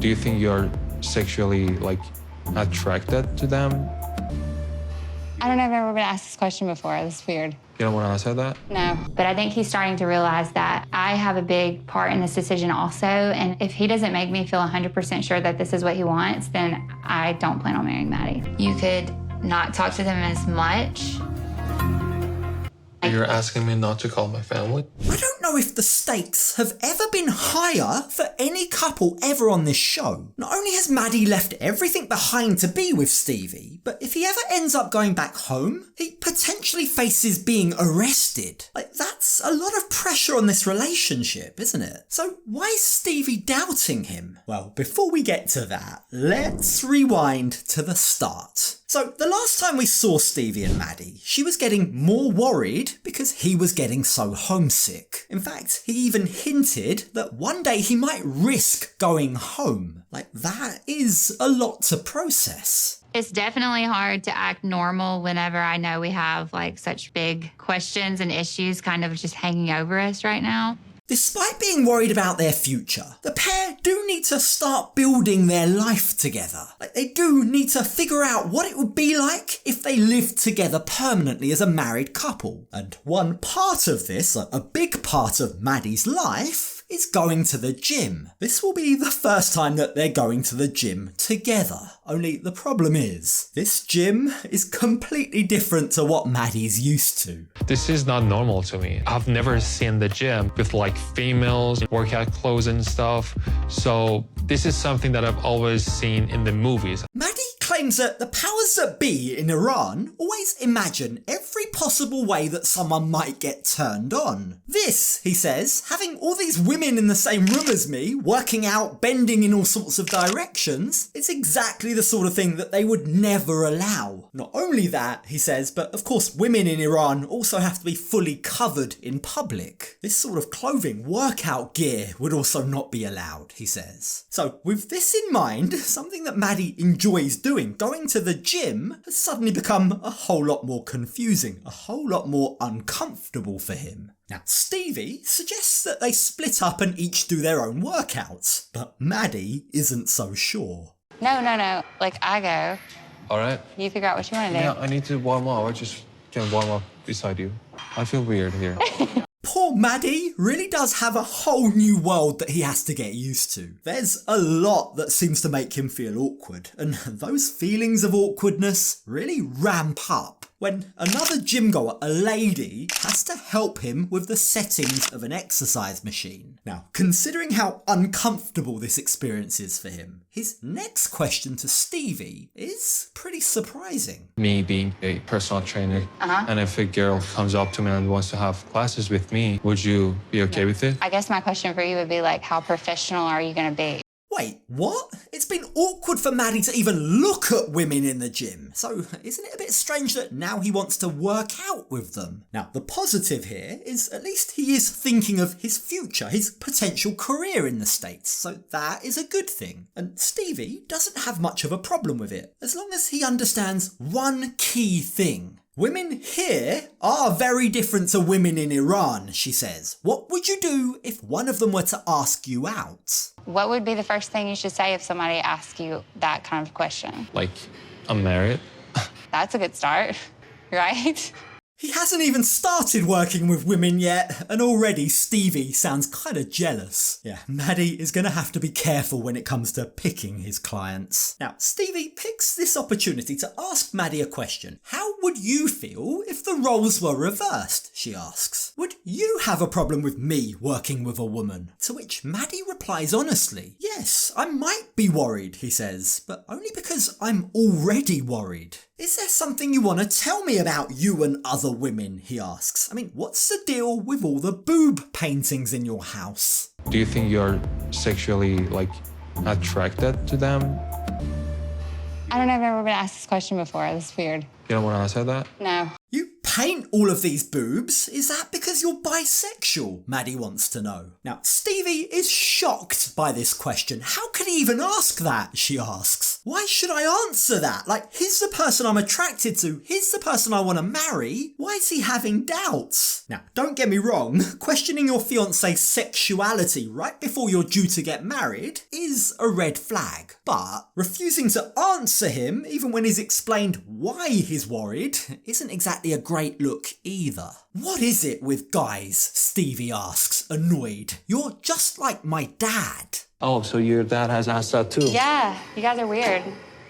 Do you think you're sexually, attracted to them? I don't know, I've never been asked this question before. This is weird. You don't want to answer that? No. But I think he's starting to realize that I have a big part in this decision also. And if he doesn't make me feel 100% sure that this is what he wants, then I don't plan on marrying Maddie. You could not talk to them as much. You're asking me not to call my family? I don't know if the stakes have ever been higher for any couple ever on this show. Not only has Maddie left everything behind to be with Stevie, but if he ever ends up going back home, he potentially faces being arrested. That's a lot of pressure on this relationship, isn't it? So why is Stevie doubting him? Well, before we get to that, let's rewind to the start. So the last time we saw Stevi and Mahdi, she was getting more worried because he was getting so homesick. In fact, he even hinted that one day he might risk going home. That is a lot to process. It's definitely hard to act normal whenever I know we have such big questions and issues kind of just hanging over us right now. Despite being worried about their future, the pair do need to start building their life together. They do need to figure out what it would be like if they lived together permanently as a married couple. And one part of this, a big part of Maddie's life, is going to the gym. This will be the first time that they're going to the gym together. Only the problem is, this gym is completely different to what Maddie's used to. This is not normal to me. I've never seen the gym with females, workout clothes and stuff. So this is something that I've always seen in the movies. Maddie claims that the powers that be in Iran always imagine every possible way that someone might get turned on. This, he says, having all these women in the same room as me, working out, bending in all sorts of directions, it's exactly the sort of thing that they would never allow. Not only that, he says, but of course women in Iran also have to be fully covered in public. This sort of clothing, workout gear would also not be allowed, he says. So with this in mind, something that Maddie enjoys doing, going to the gym, has suddenly become a whole lot more confusing, a whole lot more uncomfortable for him. Now, Stevie suggests that they split up and each do their own workouts, but Maddie isn't so sure. No. I go. All right. You figure out what you want to do. Yeah, I need to warm up. I just can warm up beside you. I feel weird here. Poor Maddie really does have a whole new world that he has to get used to. There's a lot that seems to make him feel awkward, and those feelings of awkwardness really ramp up when another gym goer, a lady, has to help him with the settings of an exercise machine. Now, considering how uncomfortable this experience is for him, his next question to Stevie is pretty surprising. Me being a personal trainer, and if a girl comes up to me and wants to have classes with me, would you be okay with it? I guess my question for you would be how professional are you going to be? Wait, what? It's been awkward for Maddie to even look at women in the gym. So isn't it a bit strange that now he wants to work out with them? Now, the positive here is at least he is thinking of his future, his potential career in the States. So that is a good thing. And Stevie doesn't have much of a problem with it, as long as he understands one key thing. Women here are very different to women in Iran, she says. What would you do if one of them were to ask you out? What would be the first thing you should say if somebody asks you that kind of question? I'm married. That's a good start, right? He hasn't even started working with women yet, and already Stevie sounds kinda jealous. Yeah, Maddie is gonna have to be careful when it comes to picking his clients. Now, Stevie picks this opportunity to ask Maddie a question. How would you feel if the roles were reversed, she asks. Would you have a problem with me working with a woman? To which Maddie replies honestly, yes, I might be worried, he says, but only because I'm already worried. Is there something you want to tell me about you and other women, he asks. I mean, what's the deal with all the boob paintings in your house? Do you think you're sexually, attracted to them? I don't know, I've never been asked this question before. This is weird. You don't want to answer that? No. You paint all of these boobs? Is that because you're bisexual? Maddie wants to know. Now, Stevie is shocked by this question. How could he even ask that, she asks. Why should I answer that? Like, he's the person I'm attracted to. He's the person I want to marry. Why is he having doubts? Now, don't get me wrong. Questioning your fiancé's sexuality right before you're due to get married is a red flag. But refusing to answer him, even when he's explained why he's worried, isn't exactly a great look either. What is it with guys? Stevie asks, annoyed. You're just like my dad. Oh, so your dad has asked that too? Yeah, you guys are weird.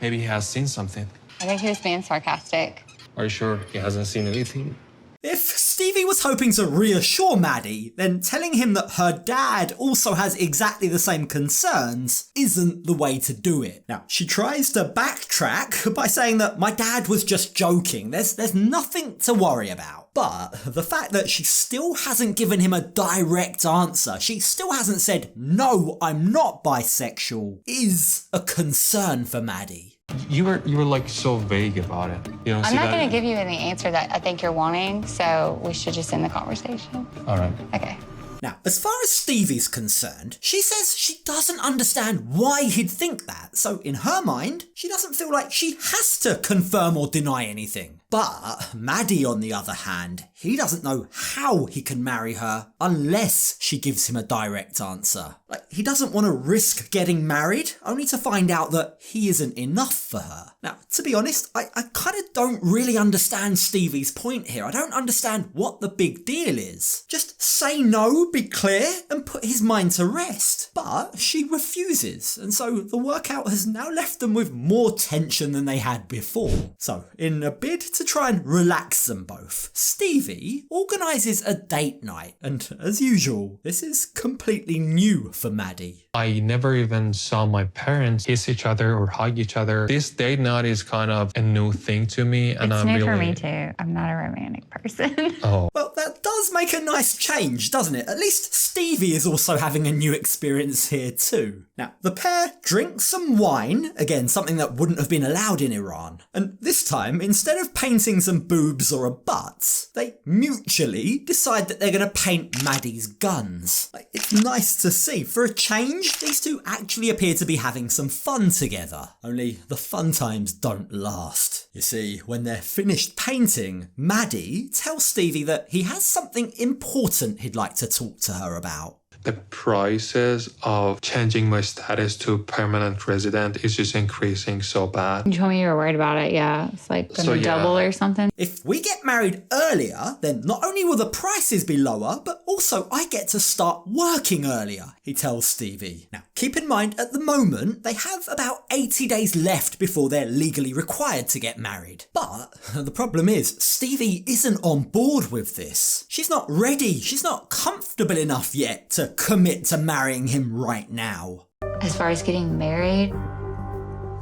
Maybe he has seen something. I think he was being sarcastic. Are you sure he hasn't seen anything? If Stevie was hoping to reassure Maddie, then telling him that her dad also has exactly the same concerns isn't the way to do it. Now, she tries to backtrack by saying that my dad was just joking. There's nothing to worry about. But the fact that she still hasn't given him a direct answer, she still hasn't said, no, I'm not bisexual, is a concern for Maddie. You were like so vague about it. You don't I'm see not that? going to give you any answer that I think you're wanting, so we should just end the conversation. All right. Okay. Now, as far as Stevie's concerned, she says she doesn't understand why he'd think that. So in her mind, she doesn't feel like she has to confirm or deny anything. But Maddie, on the other hand, he doesn't know how he can marry her unless she gives him a direct answer. Like, he doesn't want to risk getting married, only to find out that he isn't enough for her. Now, to be honest, I kind of don't really understand Stevie's point here. I don't understand what the big deal is. Just say no, be clear, and put his mind to rest. But she refuses, and so the workout has now left them with more tension than they had before. So, in a bid to try and relax them both, Stevie organises a date night, and as usual, this is completely new for Maddie. I never even saw my parents kiss each other or hug each other. This date night is kind of a new thing to me, and It's I'm new really... for me too. I'm not a romantic person. Oh. Well, that does make a nice change, doesn't it? At least Stevie is also having a new experience here too. Now, the pair drink some wine, again, something that wouldn't have been allowed in Iran. And this time, instead of painting some boobs or a butt, they mutually decide that they're going to paint Maddie's guns. Like, it's nice to see. For a change, these two actually appear to be having some fun together. Only the fun times don't last. You see, when they're finished painting, Maddie tells Stevie that he has something important he'd like to talk to her about. The prices of changing my status to permanent resident is just increasing so bad. You told me you were worried about it, yeah. It's like gonna So, yeah. double or something. If we get married earlier, then not only will the prices be lower, but also I get to start working earlier, he tells Stevie. Now, keep in mind, at the moment, they have about 80 days left before they're legally required to get married. But the problem is, Stevie isn't on board with this. She's not ready. She's not comfortable enough yet to commit to marrying him right now. As far as getting married,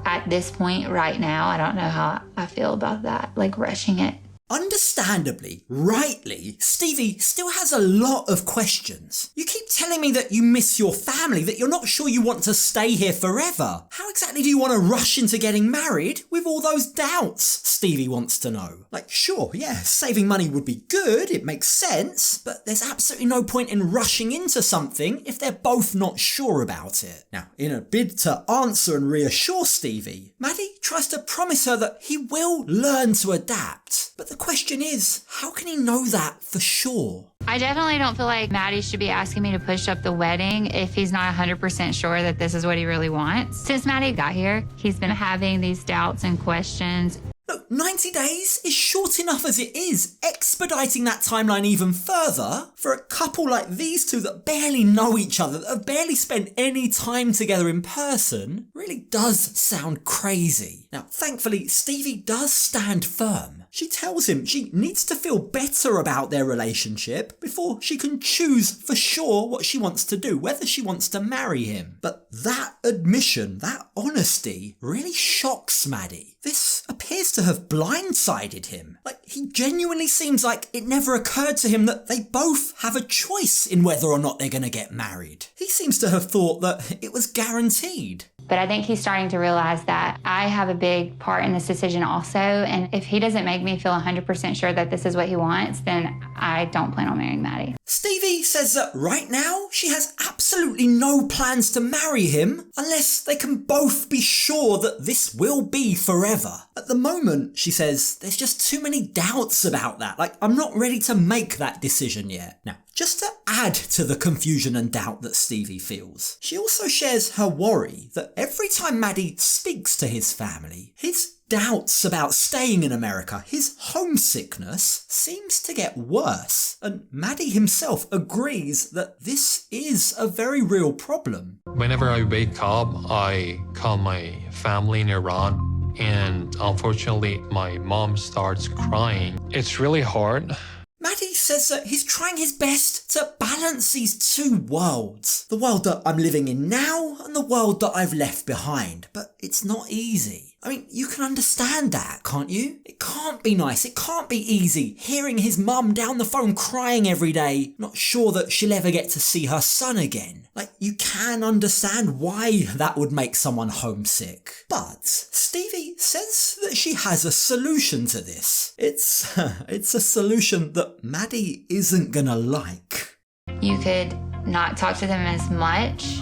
at this point right now, I don't know how I feel about that, like rushing it. Understandably, rightly, Stevie still has a lot of questions. You keep telling me that you miss your family, that you're not sure you want to stay here forever. How exactly do you want to rush into getting married with all those doubts? Stevie wants to know. Like, sure, yeah, saving money would be good, it makes sense, but there's absolutely no point in rushing into something if they're both not sure about it. Now, in a bid to answer and reassure Stevie, Maddie tries to promise her that he will learn to adapt. But the question is, how can he know that for sure? I definitely don't feel like Maddie should be asking me to push up the wedding if he's not 100% sure that this is what he really wants. Since Maddie got here, he's been having these doubts and questions. Look, 90 days is short enough as it is. Expediting that timeline even further for a couple like these two that barely know each other, that have barely spent any time together in person, really does sound crazy. Now, thankfully, Stevie does stand firm. She tells him she needs to feel better about their relationship before she can choose for sure what she wants to do, whether she wants to marry him. But that admission, that honesty, really shocks Maddie. This appears to have blindsided him. Like, he genuinely seems like it never occurred to him that they both have a choice in whether or not they're going to get married. He seems to have thought that it was guaranteed. But I think he's starting to realize that I have a big part in this decision also. And if he doesn't make me feel 100% sure that this is what he wants, then I don't plan on marrying Maddie. Stevie says that right now she has absolutely no plans to marry him unless they can both be sure that this will be forever. At the moment, she says, there's just too many doubts about that. Like, I'm not ready to make that decision yet. Now, just to add to the confusion and doubt that Stevie feels, she also shares her worry that every time Mahdi speaks to his family, his doubts about staying in America, his homesickness, seems to get worse. And Mahdi himself agrees that this is a very real problem. Whenever I wake up, I call my family in Iran, and unfortunately, my mom starts crying. It's really hard. Mahdi says that he's trying his best to balance these two worlds. The world that I'm living in now and the world that I've left behind. But it's not easy. I mean, you can understand that, can't you? It can't be nice, it can't be easy, hearing his mum down the phone crying every day, not sure that she'll ever get to see her son again. Like, you can understand why that would make someone homesick. But Stevie says that she has a solution to this. It's a solution that Mahdi isn't gonna like. You could not talk to them as much.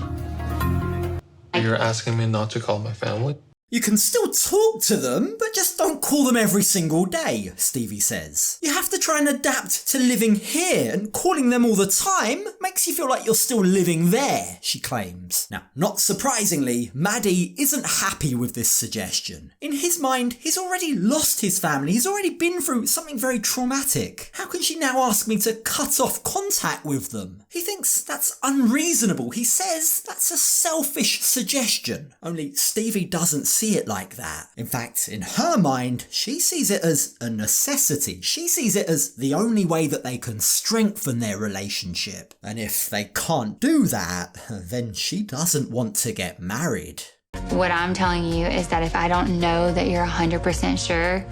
You're asking me not to call my family? You can still talk to them, but just don't call them every single day, Stevie says. You have to try and adapt to living here, and calling them all the time makes you feel like you're still living there, she claims. Now, not surprisingly, Mahdi isn't happy with this suggestion. In his mind, he's already lost his family, he's already been through something very traumatic. How can she now ask me to cut off contact with them? He thinks that's unreasonable. He says that's a selfish suggestion. Only Stevie doesn't see it like that. In fact, in her mind, she sees it as a necessity. She sees it as the only way that they can strengthen their relationship. And if they can't do that, then she doesn't want to get married. What I'm telling you is that if I don't know that you're 100% sure,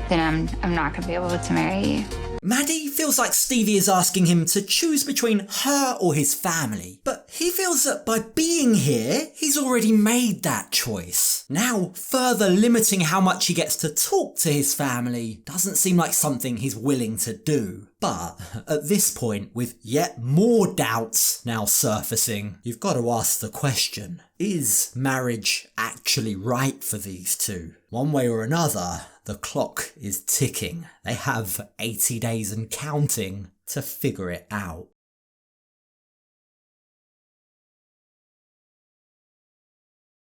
then I'm not going to be able to marry you. Mahdi feels like Stevie is asking him to choose between her or his family, but he feels that by being here, he's already made that choice. Now, further limiting how much he gets to talk to his family doesn't seem like something he's willing to do. But at this point, with yet more doubts now surfacing, you've got to ask the question, is marriage actually right for these two? One way or another, the clock is ticking. They have 80 days and counting to figure it out.